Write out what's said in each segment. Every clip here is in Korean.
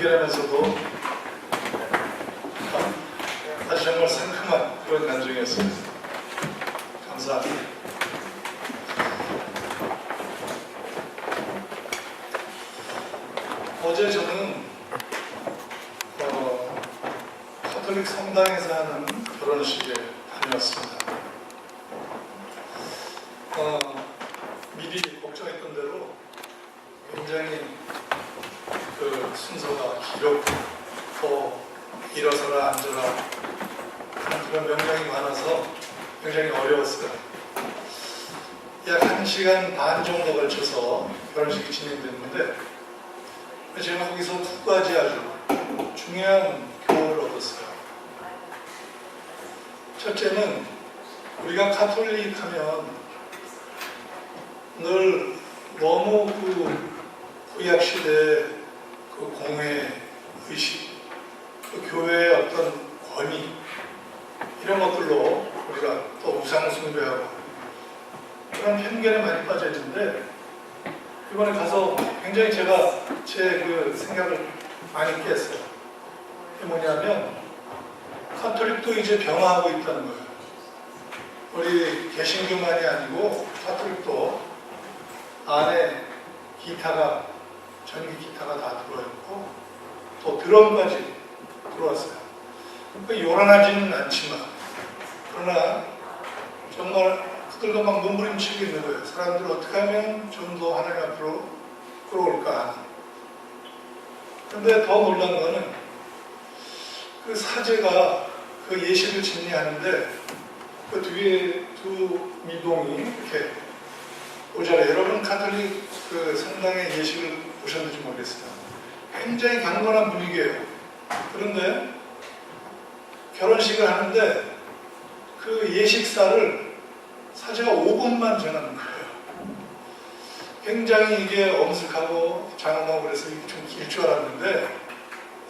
미련하면서도 아주 정말 상큼한 그런 감정이었습니다. 감사합니다. 어제 저는 가톨릭 성당에서 하는 결혼식에 다녀왔습니다. 미리 걱정했던 대로 굉장히 그 순서가 길었고 또 일어서라 앉아라 하는 그런 명령이 많아서 굉장히 어려웠어요. 약 1시간 반 정도 걸쳐서 결혼식이 진행됐는데 제가 거기서 두 가지 아주 중요한 교훈을 얻었어요. 첫째는 우리가 가톨릭 하면 늘 너무 그 구약시대의 그 공회 의식, 그 교회의 어떤 권위 이런 것들로 우리가 또 우상 숭배하고 그런 편견에 많이 빠져 있는데 이번에 가서 굉장히 제가 제 그 생각을 많이 깼어요. 그게 뭐냐면 가톨릭도 이제 변화하고 있다는 거예요. 우리 개신교만이 아니고 가톨릭도 안에 기타가 전기 기타가 다 들어있고 또 드럼까지 들어왔어요. 요란하지는 않지만 그러나 정말 그들도 막 몸부림치고 있는 거예요. 사람들 어떻게 하면 좀 더 하나님 앞으로 끌어올까. 그런데 더 놀란 거는 그 사제가 그 예식을 진리하는데 그 뒤에 두 미동이 이렇게 오자래. 여러분 가톨릭 그 성당의 예식을 보셨는지 모르겠어요. 굉장히 경건한 분위기예요. 그런데 결혼식을 하는데 그 예식사를 사제가 5분만 전하는 거예요. 굉장히 이게 엄숙하고 장엄하고 그래서 좀 길 줄 알았는데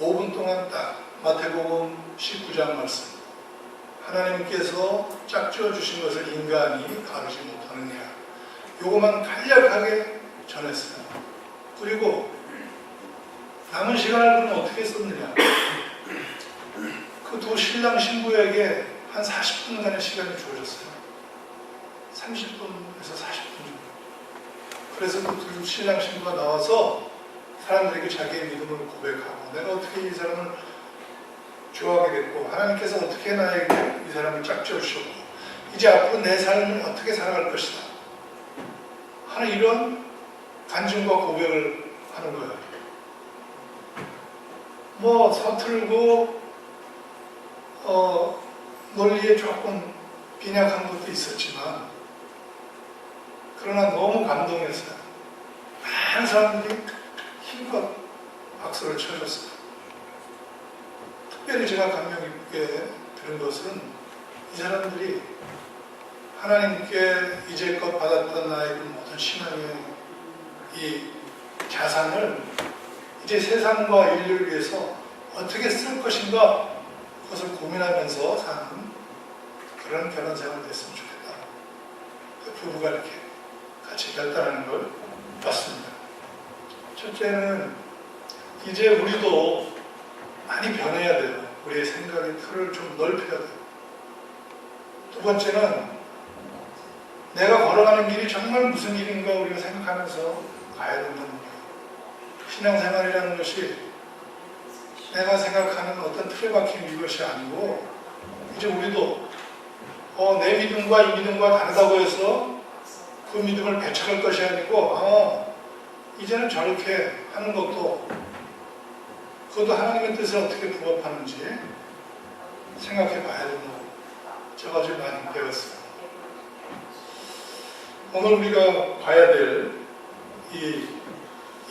5분 동안 딱 마태복음 19장 말씀, 하나님께서 짝지어 주신 것을 인간이 가르지 못하느냐, 요것만 간략하게 전했어요. 그리고 남은 시간을 그럼 어떻게 썼느냐, 그 두 신랑 신부에게 한 40분간의 시간이 주어졌어요. 30분에서 40분 정도. 그래서 그 두 신랑 신부가 나와서 사람들에게 자기의 믿음을 고백하고 내가 어떻게 이 사람을 좋아하게 됐고 하나님께서 어떻게 나에게 이 사람을 짝지어 주셨고 이제 앞으로 내 삶을 어떻게 살아갈 것이다 하는 이런 간증과 고백을 하는 거예요. 뭐 서툴고 논리에 조금 빈약한 것도 있었지만 그러나 너무 감동했어요. 많은 사람들이 힘껏 박수를 쳐줬어요. 특별히 제가 감명 깊게 들은 것은 이 사람들이 하나님께 이제껏 받았던 나의 모든 신앙의 이 자산을 이제 세상과 인류를 위해서 어떻게 쓸 것인가 그것을 고민하면서 사는 그런 결혼 생활이 됐으면 좋겠다. 그 부부가 이렇게 같이 결단하는 걸 봤습니다. 첫째는 이제 우리도 많이 변해야 돼요. 우리의 생각의 틀을 좀 넓혀야 돼요. 두 번째는 내가 걸어가는 길이 정말 무슨 길인가 우리가 생각하면서 가야 된다는 거예요. 신앙생활이라는 것이 내가 생각하는 어떤 틀에 박힌 이것이 아니고 이제 우리도 내 믿음과 이 믿음과 다르다고 해서 그 믿음을 배척할 것이 아니고 이제는 저렇게 하는 것도 그것도 하나님의 뜻에 어떻게 부합하는지 생각해 봐야 된다고 제가 아주 많이 배웠어요. 오늘 우리가 봐야 될 이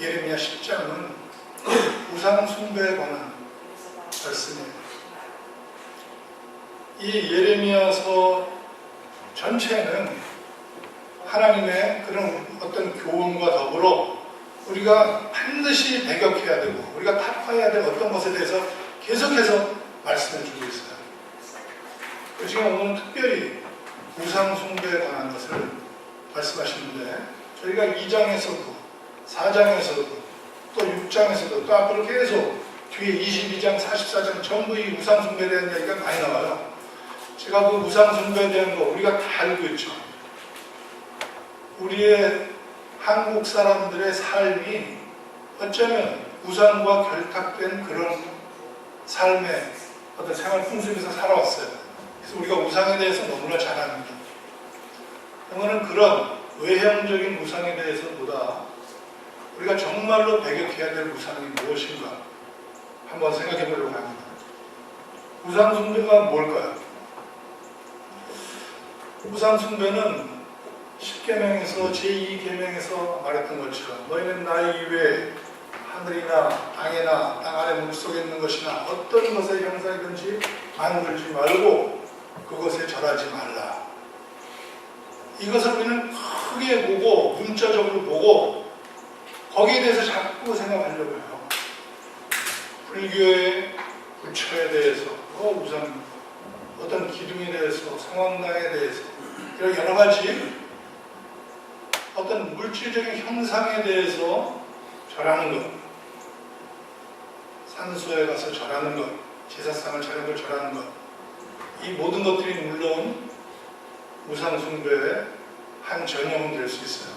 예레미야 10장은 우상 숭배에 관한 말씀이에요. 이 예레미야서 전체는 하나님의 그런 어떤 교훈과 더불어 우리가 반드시 배격해야 되고 우리가 타파해야 될 어떤 것에 대해서 계속해서 말씀해 주고 있어요. 지금 오늘은 특별히 우상 숭배에 관한 것을 말씀하시는데 저희가 2장에서도 4장에서도 또 6장에서도 또 앞으로 계속 뒤에 22장, 44장 전부 이 우상숭배에 대한 이야기가 많이 나와요. 제가 그 우상숭배에 대한 거 우리가 다 알고 있죠. 우리의 한국 사람들의 삶이 어쩌면 우상과 결탁된 그런 삶의 어떤 생활 풍습에서 살아왔어요. 그래서 우리가 우상에 대해서 너무나 잘 압니다. 그러면 그런 외형적인 우상에 대해서보다 우리가 정말로 배격해야 될 우상이 무엇인가 한번 생각해 보려고 합니다. 우상 숭배가 뭘까요? 우상 숭배는 10계명에서 제2계명에서 말했던 것처럼 너희는 나 이외에 하늘이나 땅이나 땅 아래 물속에 있는 것이나 어떤 것의 형상이든지 만들지 말고 그것에 절하지 말라. 이것을 우리는 크게 보고 문자적으로 보고 거기에 대해서 자꾸 생각하려고 해요. 불교의 부처에 대해서 우선 어떤 기둥에 대해서 성황당에 대해서 이런 여러 가지 어떤 물질적인 형상에 대해서 절하는 것, 산소에 가서 절하는 것, 제사상을 차린 걸 절하는 것, 이 모든 것들이 물론 우상숭배의 한 전형은 될 수 있어요.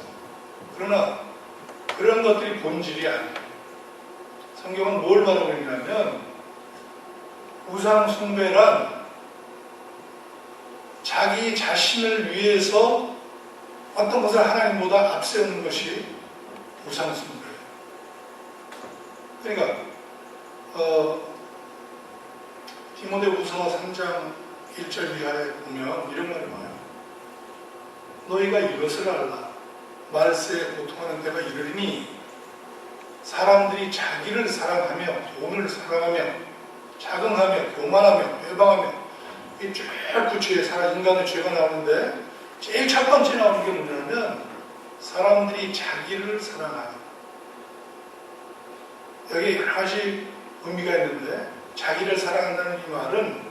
그러나 그런 것들이 본질이 아니에요. 성경은 뭘 말하고 있냐면 우상숭배란 자기 자신을 위해서 어떤 것을 하나님보다 앞세우는 것이 우상숭배예요. 그러니까 디모데후서 3장 1절 이하에 보면 이런 말이 나와요. 너희가 이것을 알라. 말세에 고통하는 때가 이르리니 사람들이 자기를 사랑하며 돈을 사랑하며 자긍하며 교만하며 회방하며 이 쭉 구체에 인간의 죄가 나오는데 제일 첫 번째 나오는 게 뭐냐면 사람들이 자기를 사랑하며, 여기 여러 가지 의미가 있는데 자기를 사랑한다는 이 말은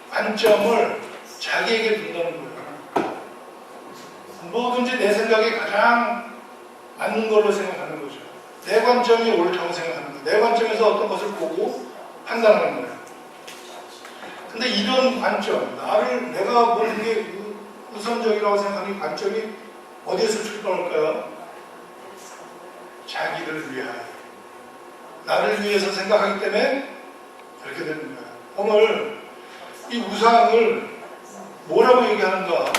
관점을 자기에게 둔다는 거예요. 뭐든지 내 생각이 가장 맞는 걸로 생각하는 거죠. 내 관점이 옳다고 생각하는 거예요. 내 관점에서 어떤 것을 보고 판단하는 거예요. 근데 이런 관점, 내가 보는 게 우선적이라고 생각하는 이 관점이 어디에서 출발할까요? 자기를 위하여. 나를 위해서 생각하기 때문에 그렇게 되는 거예요. 오늘 이 우상을 뭐라고 얘기하는가?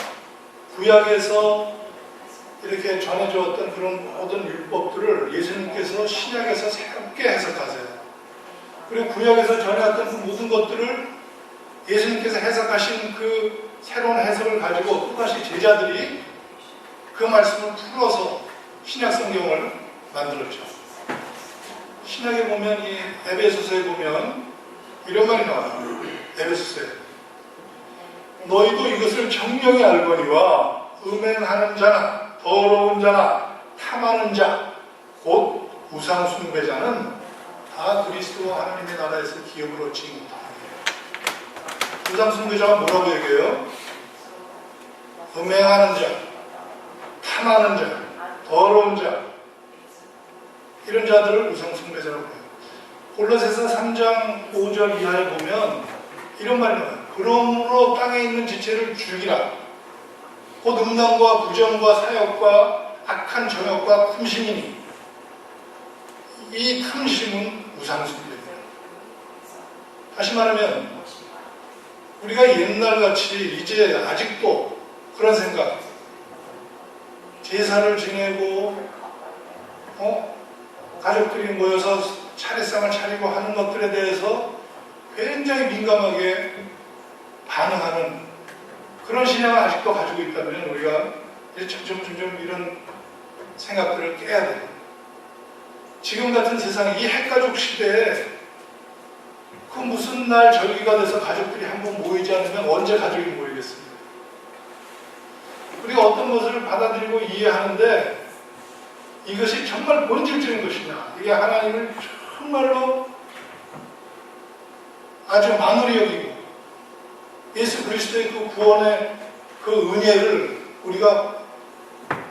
구약에서 이렇게 전해주었던 그런 모든 율법들을 예수님께서 신약에서 새롭게 해석하세요. 그리고 구약에서 전해왔던 그 모든 것들을 예수님께서 해석하신 그 새로운 해석을 가지고 또다시 제자들이 그 말씀을 풀어서 신약 성경을 만들었죠. 신약에 보면 이 에베소서에 보면 이런 말이 나와요. 에베소서에 너희도 이것을 정령히 알거니와 음행하는 자나 더러운 자나 탐하는 자 곧 우상숭배자는 다 그리스도와 하나님의 나라에서 기업을 얻지 못합니다. 우상숭배자가 뭐라고 얘기해요? 음행하는 자, 탐하는 자, 더러운 자, 이런 자들을 우상숭배자라고 해요. 골로새서 3장 5절 이하에 보면 이런 말이 나와요. 그러므로 땅에 있는 지체를 죽이라. 곧 음란과 부정과 사욕과 악한 정욕과 탐심이니 이 탐심은 우상숭배입니다. 다시 말하면 우리가 옛날같이 이제 아직도 그런 생각, 제사를 지내고 가족들이 모여서 차례상을 차리고 하는 것들에 대해서 굉장히 민감하게 반응하는 그런 신앙을 아직도 가지고 있다면 우리가 이제 점점 이런 생각들을 깨야 돼요. 지금 같은 세상에 이 핵가족 시대에 그 무슨 날 절기가 돼서 가족들이 한번 모이지 않으면 언제 가족이 모이겠습니까? 우리가 어떤 것을 받아들이고 이해하는데 이것이 정말 본질적인 것이냐, 이게 하나님을 정말로 아주 만홀히 여기고 예수 그리스도의 그 구원의 그 은혜를 우리가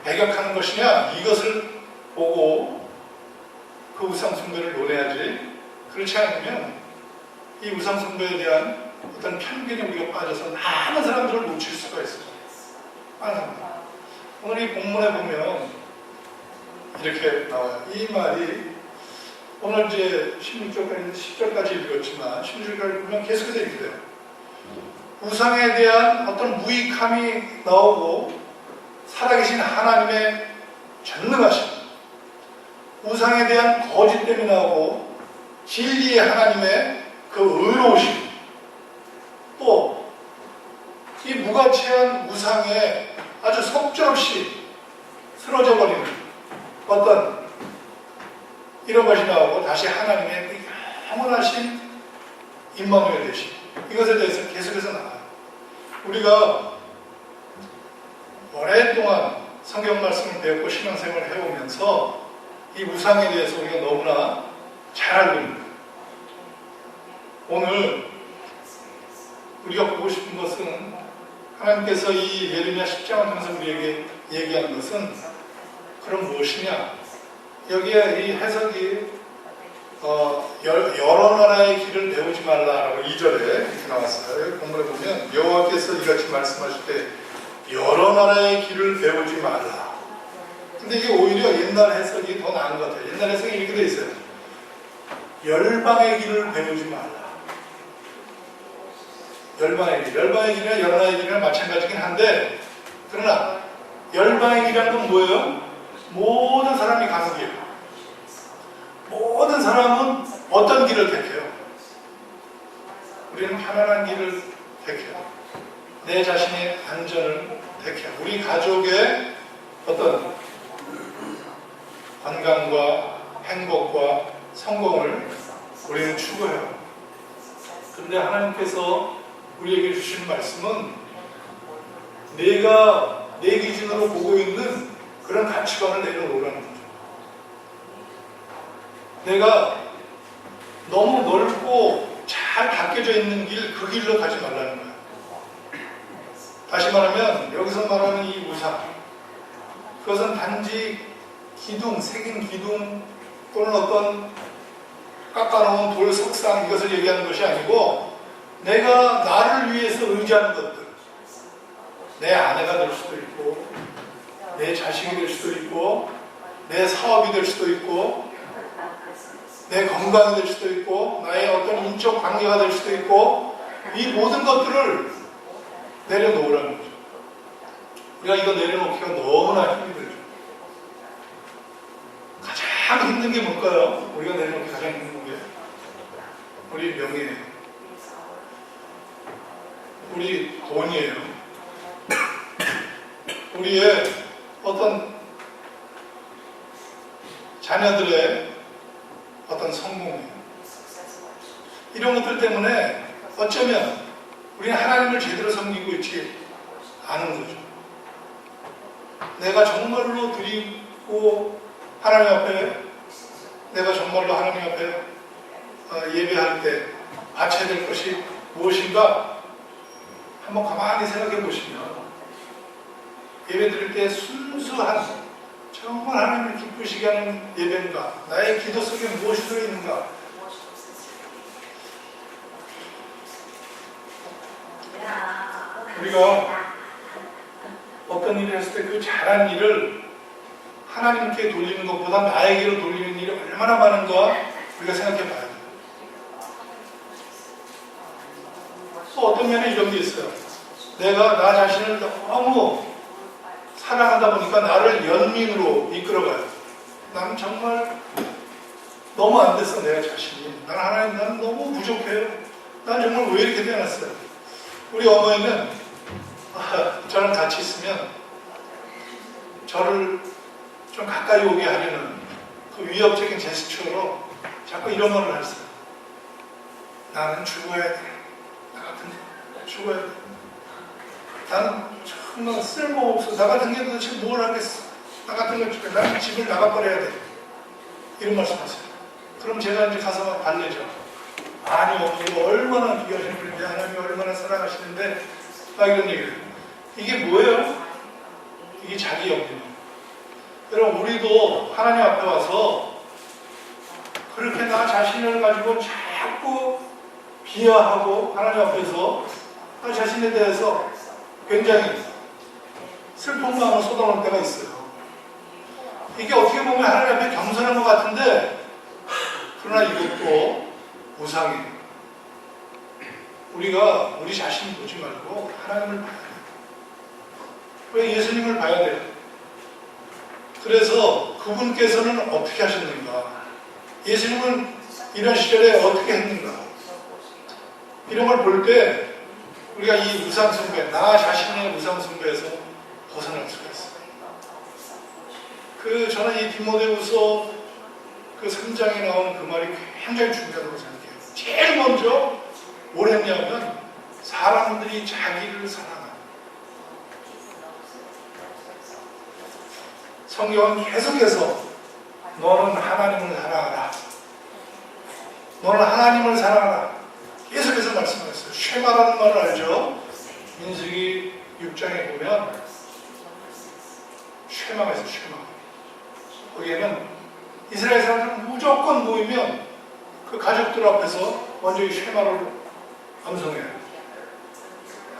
배격하는 것이냐, 이것을 보고 그 우상숭배를 논해야지 그렇지 않으면 이 우상숭배에 대한 어떤 편견에 우리가 빠져서 많은 사람들을 놓칠 수가 있어요. 많은 사람들. 오늘 이 본문에 보면 이렇게 나와요. 이 말이 오늘 이제 16절까지 10절까지 읽었지만 16절까지 보면 계속해서 이렇게 돼요. 우상에 대한 어떤 무익함이 나오고 살아계신 하나님의 전능하심, 우상에 대한 거짓됨이 나오고 진리의 하나님의 그 의로우심, 또 이 무가치한 우상에 아주 속절없이 쓰러져 버리는 어떤 이런 것이 나오고 다시 하나님의 그 영원하신 임마누엘 되심, 이것에 대해서 계속해서 나와요. 우리가 오랫동안 성경 말씀을 배웠고 신앙생활을 해오면서 이 우상에 대해서 우리가 너무나 잘 알고 있는 거예요. 오늘 우리가 보고 싶은 것은 하나님께서 이 예레미야 10장을 통해서 우리에게 얘기하는 것은 그럼 무엇이냐? 여기에 이 해석이 여러 나라의 길을 배우지 말라라고 2절에 이렇게 나왔어요. 여기 본문에 보면 여호와께서 이같이 말씀하실 때 여러 나라의 길을 배우지 말라. 근데 이게 오히려 옛날 해석이 더 나은 것 같아요. 옛날 해석이 이렇게 돼 있어요. 열방의 길을 배우지 말라. 열방의 길. 열방의 길이나 여러 나라의 길이나 마찬가지긴 한데, 그러나 열방의 길이라는 건 뭐예요? 모든 사람이 가는 길. 모든 사람은 어떤 길을 택해요? 우리는 편안한 길을 택해요. 내 자신의 안전을 택해요. 우리 가족의 어떤 건강과 행복과 성공을 우리는 추구해요. 그런데 하나님께서 우리에게 주신 말씀은 내가 내 기준으로 보고 있는 그런 가치관을 내려놓으라는 거죠. 내가 너무 넓고 잘 닦여져 있는 길, 그 길로 가지 말라는 거예요. 다시 말하면 여기서 말하는 이 우상, 그것은 단지 기둥, 새긴 기둥 또는 어떤 깎아놓은 돌 석상, 이것을 얘기하는 것이 아니고 내가 나를 위해서 의지하는 것들, 내 아내가 될 수도 있고 내 자식이 될 수도 있고 내 사업이 될 수도 있고 내 건강이 될 수도 있고 나의 어떤 인적 관계가 될 수도 있고, 이 모든 것들을 내려놓으라는 거죠. 우리가 이거 내려놓기가 너무나 힘이 들죠. 가장 힘든 게 뭘까요? 우리가 내려놓기 가장 힘든 게 우리 명예예요. 우리 돈이에요. 우리의 어떤 자녀들의 어떤 성공이에요. 이런 것들 때문에 어쩌면 우리는 하나님을 제대로 섬기고 있지 않은 거죠. 내가 정말로 드리고 하나님 앞에, 내가 정말로 하나님 앞에 예배할 때 바쳐야 될 것이 무엇인가 한번 가만히 생각해 보시면, 예배 드릴 때 순수한 정말 하나님을 기쁘시게 하는 예배인가, 나의 기도 속에 무엇이 들어있는가, 우리가 어떤 일을 했을 때 그 잘한 일을 하나님께 돌리는 것보다 나에게로 돌리는 일이 얼마나 많은가 우리가 생각해 봐야 돼요. 또 어떤 면에 이런 게 있어요. 내가 나 자신을 너무 사랑하다 보니까 나를 연민으로 이끌어가요. 나는 정말 너무 안 됐어, 내가 자신이. 나는 너무 부족해요. 난 정말 왜 이렇게 태어났어요. 우리 어머니는 저랑 같이 있으면 저를 좀 가까이 오게 하려는 그 위협적인 제스처로 자꾸 이런 말을 했어요. 나는 죽어야 돼. 나 같은 게 죽어야 돼. 나는 정말 쓸모없어. 나 같은 게 도대체 뭘 하겠어. 나 같은 걸 죽여. 나는 집을 나가버려야 돼. 이런 말씀 하세요. 그럼 제가 이제 가서 막 달래죠. 아니, 어머니가 얼마나 귀하신 분인데, 하나님이 얼마나 사랑하시는데, 막 이런 얘기를. 이게 뭐예요? 이게 자기 영입니다. 여러분, 우리도 하나님 앞에 와서 그렇게 나 자신을 가지고 자꾸 비하하고 하나님 앞에서 나 자신에 대해서 굉장히 슬픈 마음을 쏟아놓을 때가 있어요. 이게 어떻게 보면 하나님 앞에 겸손한 것 같은데, 그러나 이것도 우상이에요. 우리가 우리 자신 보지 말고 하나님을 봐야 돼요. 왜 예수님을 봐야 돼요? 그래서 그분께서는 어떻게 하셨는가? 예수님은 이런 시절에 어떻게 했는가? 이런 걸 볼 때 우리가 이 우상숭배, 나 자신의 우상숭배에서 벗어날 수가 있어요. 저는 이 디모데후서 그 3장에 나오는 그 말이 굉장히 중요하다고 생각해요. 제일 먼저 뭘 했냐면 사람들이 자기를 사랑하는. 성경은 계속해서 너는 하나님을 사랑하라. 너는 하나님을 사랑하라. 계속해서 말씀하셨어요. 쉐마라는 말을 알죠? 민수기 6장에 보면 쉐마가 있어요. 쉐마. 거기에는 이스라엘 사람들은 무조건 모이면 그 가족들 앞에서 먼저 이 쉐마를 암송해요.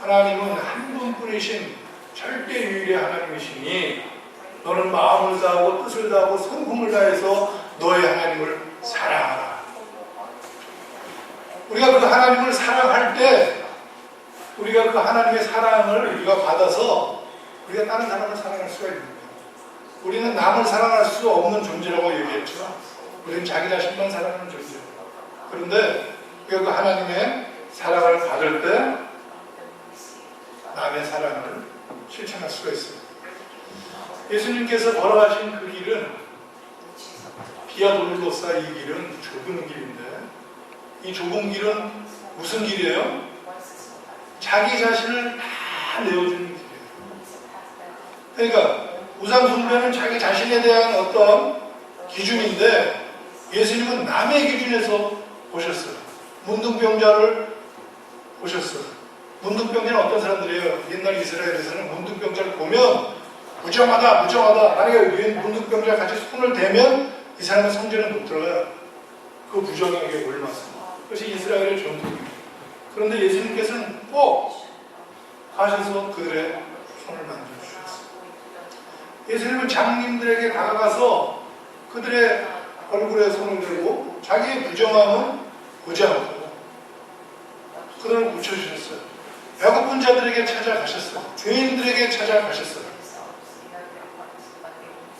하나님은 한 분뿐이신 절대 유일의 하나님이시니 너는 마음을 다하고 뜻을 다하고 성품을 다해서 너의 하나님을 사랑하라. 우리가 그 하나님을 사랑할 때 우리가 그 하나님의 사랑을 우리가 받아서 우리가 다른 사람을 사랑할 수가 있는 거예요. 우리는 남을 사랑할 수 없는 존재라고 얘기했죠. 우리는 자기 자신만 사랑하는 존재예요. 그런데 우리가 그 하나님의 사랑을 받을 때 남의 사랑을 실천할 수가 있어요. 예수님께서 걸어가신 그 길은 비아 돌로사, 이 길은 좁은 길인데, 이 좁은 길은 무슨 길이에요? 자기 자신을 다 내어주는 길이에요. 그러니까 우상 숭배는 자기 자신에 대한 어떤 기준인데, 예수님은 남의 기준에서 보셨어요. 문둥병자를 보셨어요. 문둥병자는 어떤 사람들이에요? 옛날 이스라엘에서는 문둥병자를 보면 무정하다, 무정하다. 만약에 문둥병자가 같이 손을 대면 이 사람은 성전에 못 들어가요. 그 부정하게 올라서. 그것이 이스라엘의 전통입니다. 그런데 예수님께서는 꼭 가셔서 그들의 손을 만져주셨어요. 예수님은 장님들에게 다가가서 그들의 얼굴에 손을 들고 자기의 부정함은 보지 않고 그들을 고쳐주셨어요. 배고픈 자들에게 찾아가셨어요. 죄인들에게 찾아가셨어요.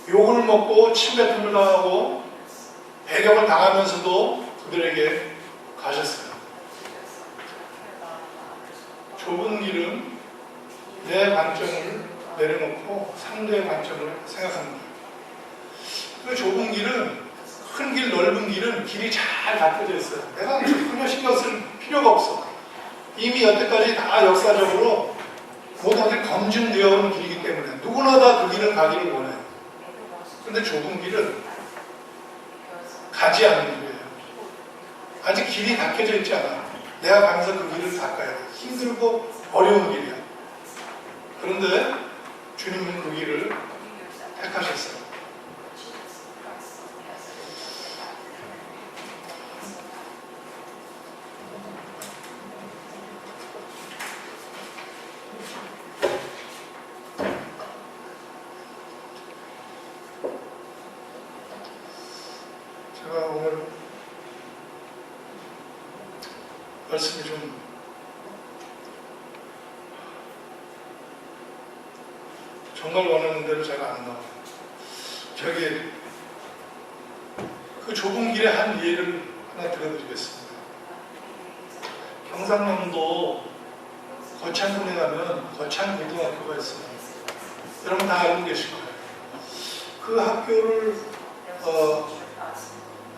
욕을 먹고 침뱉음을 당하고 배격을 당하면서도 그들에게 가셨어요. 좁은 길은 내 관점을 내려놓고 상대의 관점을 생각하는 거예요. 그 좁은 길은, 큰 길, 넓은 길은 길이 잘 닦여져 있어요. 내가 전혀 신경 쓸 필요가 없어. 이미 여태까지 다 역사적으로 모든 것들이 검증되어 온 길이기 때문에 누구나 다 그 길을 가기를 원해요. 그런데 좁은 길은 가지 않는 길이에요. 아직 길이 닦여져 있지 않아. 내가 가면서 그 길을 닦아야 돼. 힘들고 어려운 길이야. 그런데 주님은 그 길을 택하셨어요. 제가 오늘 말씀이 좀 정말 원하는 대로 제가 안 나와요. 저기 그 좁은 길의 한 예를 하나 들어드리겠습니다. 경상남도 거창군에 가면 거창고등학교가 있습니다. 여러분 다 알고 계실 거예요. 그 학교를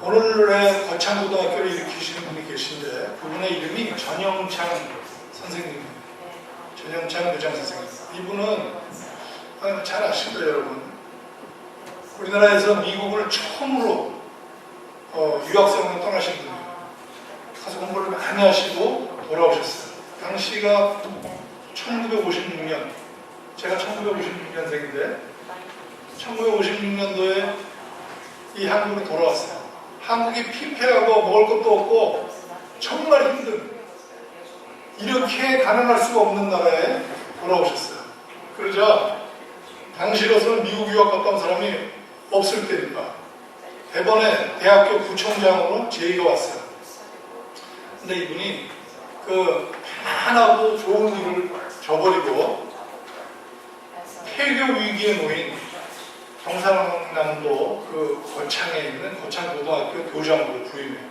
오늘의 거창고등학교를 일으키시는 분이 계신데 그분의 이름이 전영창 선생님입니다. 전영창 교장 선생님. 이분은 잘 아실 거예요, 여러분. 우리나라에서 미국을 처음으로 유학생으로 떠나신 분이에요. 가서 공부를 많이 하시고 돌아오셨어요. 당시가 1956년, 제가 1956년생인데 1956년도에 이 한국으로 돌아왔어요. 한국이 피폐하고 먹을 것도 없고 정말 힘든, 이렇게 가난할 수가 없는 나라에 돌아오셨어요. 그러자 당시로서는 미국 유학 갔다 온 사람이 없을 때니까 이번에 대학교 부총장으로 제의가 왔어요. 근데 이분이 그 편안하고 좋은 일을 저버리고 폐교 위기에 놓인 경상남도 그 거창에 있는 거창고등학교 교장으로 부임해요.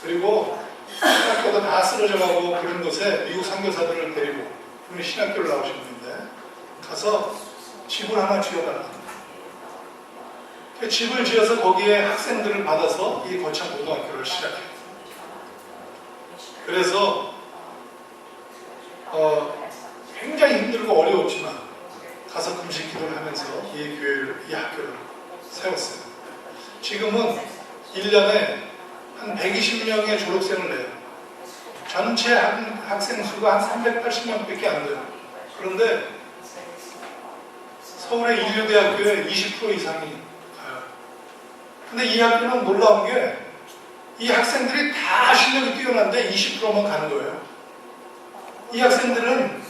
그리고 신학교도 다 쓰러져가고 그런 곳에 미국 선교사들을 데리고, 그분이 신학교를 나오신 분인데, 가서 집을 하나 지어달라. 집을 지어서 거기에 학생들을 받아서 이 거창고등학교를 시작해요. 그래서 굉장히 힘들고 어려웠지만 가서 금식 기도를 하면서 이 교회를, 이 학교를 세웠어요. 지금은 1년에 한 120명의 졸업생을 내요. 전체 학생 수가 한 380명밖에 안 돼요. 그런데 서울의 인류대학교에 20% 이상이 가요. 근데 이 학교는 놀라운 게 이 학생들이 다 실력이 뛰어난데 20%만 가는 거예요. 이 학생들은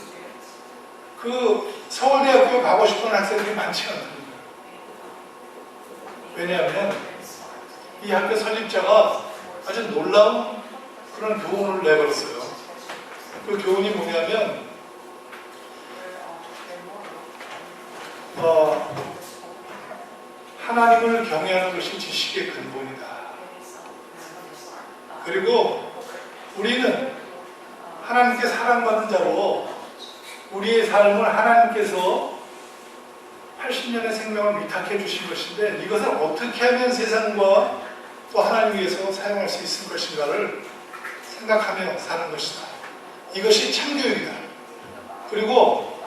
그 서울대학교 가고 싶은 학생들이 많지 않습니다. 왜냐하면 이 학교 설립자가 아주 놀라운 그런 교훈을 내걸었어요. 그 교훈이 뭐냐면 하나님을 경외하는 것이 지식의 근본이다. 그리고 우리는 하나님께 사랑받는 자로 우리의 삶을 하나님께서 80년의 생명을 위탁해 주신 것인데, 이것을 어떻게 하면 세상과 또 하나님 위해서 사용할 수 있을 것인가를 생각하며 사는 것이다. 이것이 참교육이다. 그리고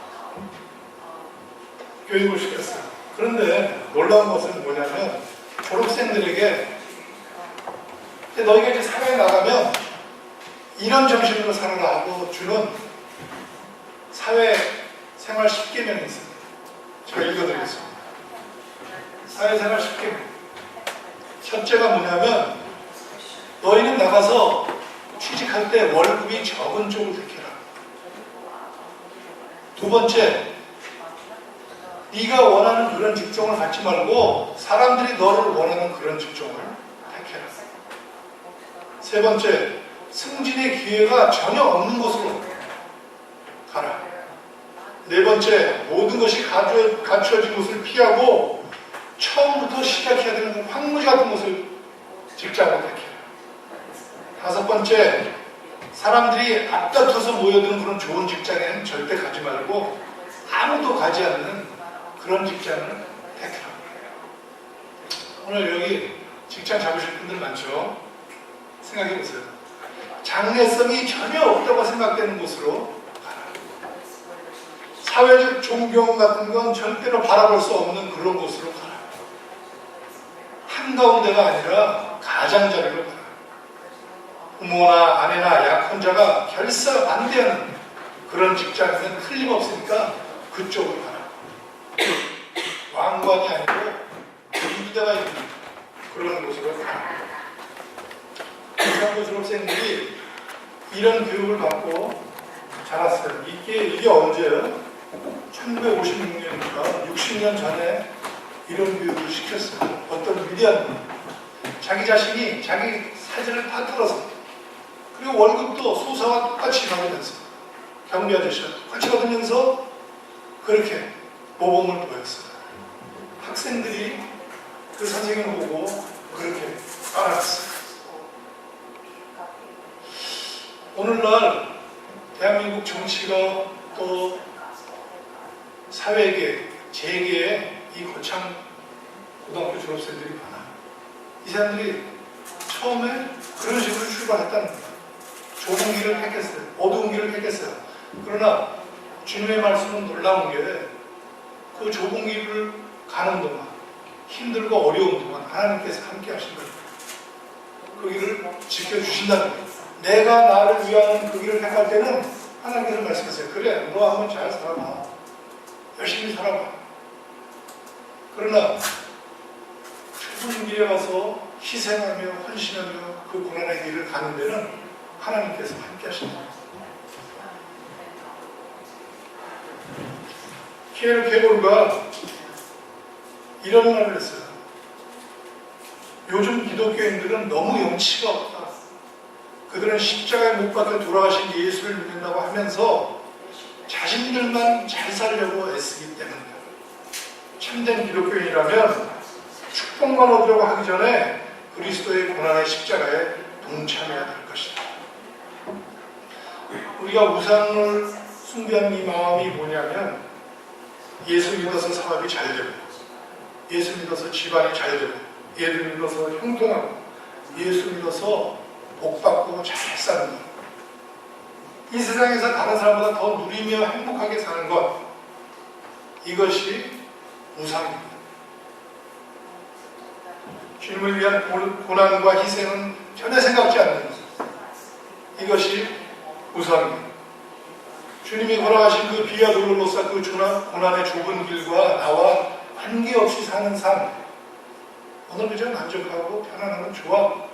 교육을 시켰어요. 그런데 놀라운 것은 뭐냐면 졸업생들에게 너희가 이제 사회에 나가면 이런 정신으로 살아라 하고 주는 사회생활 10계명이 있어요. 제가 읽어드리겠습니다. 사회생활 10계명. 첫째가 뭐냐면 너희는 나가서 취직할 때 월급이 적은 쪽을 택해라. 두 번째, 네가 원하는 그런 직종을 갖지 말고 사람들이 너를 원하는 그런 직종을 택해라. 세 번째, 승진의 기회가 전혀 없는 곳으로 가라. 네 번째, 모든 것이 갖추어진 곳을 피하고 처음부터 시작해야 되는 황무지 같은 곳을 직장으로 택해라. 다섯 번째, 사람들이 앞다퉈서 모여드는 그런 좋은 직장에는 절대 가지 말고 아무도 가지 않는 그런 직장을 택해라. 오늘 여기 직장 잡으실 분들 많죠? 생각해 보세요. 장래성이 전혀 없다고 생각되는 곳으로 가라. 사회적 존경 같은 건 절대로 바라볼 수 없는 그런 곳으로 가라. 한가운데가 아니라 가장자리로 가라. 부모나 아내나 약혼자가 결사 반대하는 그런 직장이면 틀림없으니까 그쪽으로 가라. 왕관이 아니고 임대가 있는 그런 곳으로 가라. 중학교 졸업생들이 이런 교육을 받고 자랐어요. 이게 언제요? 1956년이니까 60년 전에 이런 교육을 시켰어요. 어떤 위대한 분, 자기 자신이 자기 사진을 다 털어서, 그리고 월급도 소사와 똑같이 받으면서, 경비 아저씨와 똑같이 받으면서 그렇게 모범을 보였어요. 학생들이 그 선생님을 보고 그렇게 따라갔어요. 오늘날 대한민국 정치가 또 사회계, 재계에 이 거창 고등학교 졸업생들이 많아요. 이 사람들이 처음에 그런 식으로 출발했다는 거예요. 좁은 길을 택했어요. 어두운 길을 택했어요. 그러나 주님의 말씀은 놀라운 게 그 좁은 길을 가는 동안, 힘들고 어려운 동안 하나님께서 함께 하신 거예요. 그 길을 지켜주신다는 거예요. 내가 나를 위하는 그 길을 택할 때는 하나님께서 말씀하세요. 그래, 너 한번 잘 살아봐. 열심히 살아봐. 그러나 좁은 길에 가서 희생하며 헌신하며 그 고난의 길을 가는 데는 하나님께서 함께 하신다. 피에르 케고르가 이런 말을 했어요. 요즘 기독교인들은 너무 영치가 없다. 그들은 십자가에 못 박혀 돌아가신 예수를 믿는다고 하면서 자신들만 잘 살려고 애쓰기 때문이다. 참된 기독교인이라면 축복만 얻으려고 하기 전에 그리스도의 고난의 십자가에 동참해야 될 것이다. 우리가 우상을 숭배하는 이 마음이 뭐냐면 예수 믿어서 사업이 잘 되고, 예수 믿어서 집안이 잘 되고, 예수 믿어서 형통하고, 예수 믿어서 복받고 잘 사는 것. 이 세상에서 다른 사람보다 더 누리며 행복하게 사는 것. 이것이 우상입니다. 주님을 위한 고난과 희생은 전혀 생각지 않는 것. 이것이 우상입니다. 주님이 걸어가신 그 비아 돌로로사 그 고난의 좁은 길과 나와 관계없이 사는 삶, 오늘 그저 만족하고 편안하면 좋아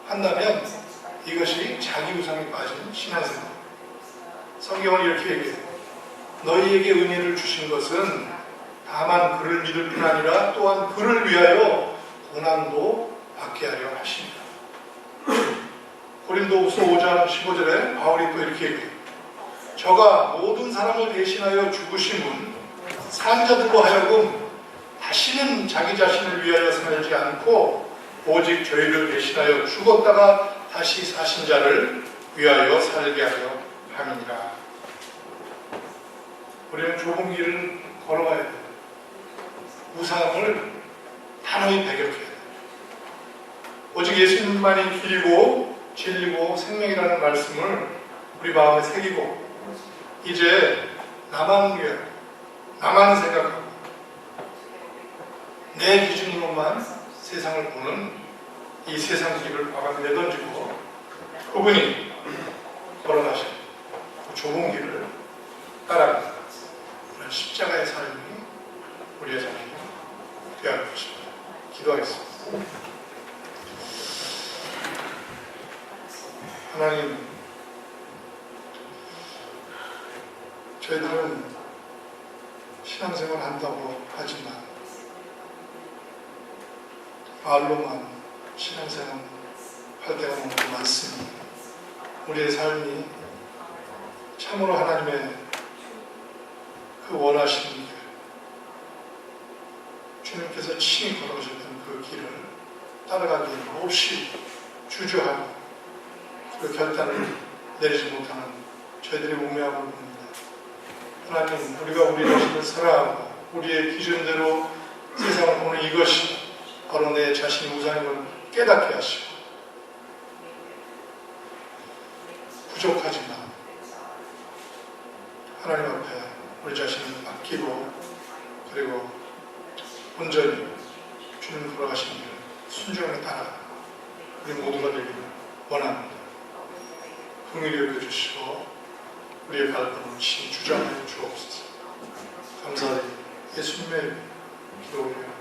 한다면 이것이 자기 우상에 빠진 신앙생활. 성경은 이렇게 얘기해요. 너희에게 은혜를 주신 것은 다만 그를 믿을 뿐 아니라 또한 그를 위하여 고난도 받게 하려 하십니다. 고린도후서 5장 15절에 바울이 또 이렇게 얘기해요. 저가 모든 사람을 대신하여 죽으심은 산자들로 하여금 다시는 자기 자신을 위하여 살지 않고 오직 저희를 대신하여 죽었다가 다시 사신 자를 위하여 살게 하려 함이니라. 우리는 좁은 길을 걸어가야 돼요. 우상을 단호히 배격해야 돼요. 오직 예수님만이 길이고 진리고 생명이라는 말씀을 우리 마음에 새기고 이제 나만 위해 나만 생각하고 내 기준으로만 세상을 보는 이 세상 길을 과감히 내던지고 그분이 걸어가신 그 좁은 길을 따라갑니다. 그런 십자가의 삶이 우리의 삶이 되어야 할 것입니다. 기도하겠습니다. 하나님, 저희들은 신앙생활 한다고 하지만 말로만 신앙생활 할 때가 너무 많습니다. 우리의 삶이 참으로 하나님의 그 원하시는 길, 주님께서 친히 걸어오셨던 그 길을 따라가기 몹시 주저하고 그 결단을 내리지 못하는 저희들의 운명을 봅니다. 하나님, 우리가 우리 자신을 사랑하고 우리의 기준대로 세상을 보는 이것이 바로 내 자신의 우상임을 깨닫게 하시고 부족하지만 하나님 앞에 우리 자신을 맡기고 그리고 온전히 주님 걸어가신 길을 순종에 따라 우리 모두가 되기를 원합니다. 긍휼히 여겨주시고 우리의 발걸음을 친히 주장하여 주옵소서. 감사드립니다. 예수님의 기도를